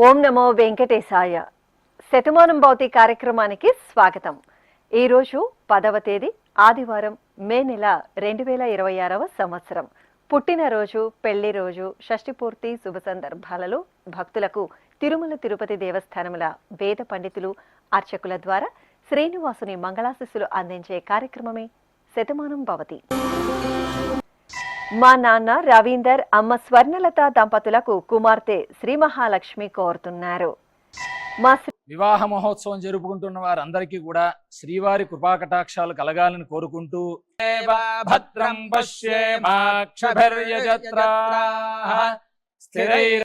ఓం నమో వెంకటేశాయ. శతమానం భౌతి కార్యక్రమానికి స్వాగతం. ఈరోజు 10వ తేదీ ఆదివారం, మే నెల 2026వ సంవత్సరం. పుట్టినరోజు, పెళ్లి రోజు, షష్ఠి పూర్తి శుభ సందర్భాలలో భక్తులకు తిరుమల తిరుపతి దేవస్థానముల వేద పండితులు, అర్చకుల ద్వారా శ్రీనివాసుని మంగళాశిస్సులు అందించే కార్యక్రమమే శతమానం భవతి. మా నాన్న రవీందర్, అమ్మ స్వర్ణలత దంపతులకు కుమార్తె శ్రీ మహాలక్ష్మి కోరుతున్నారు. మా వివాహ మహోత్సవం జరుపుకుంటున్న వారందరికీ కూడా శ్రీవారి కృపాకటాక్షాలు కలగాలని కోరుకుంటూ భద్రం పశ్యేమాక్షభిర్యజత్రాః స్థిరైర్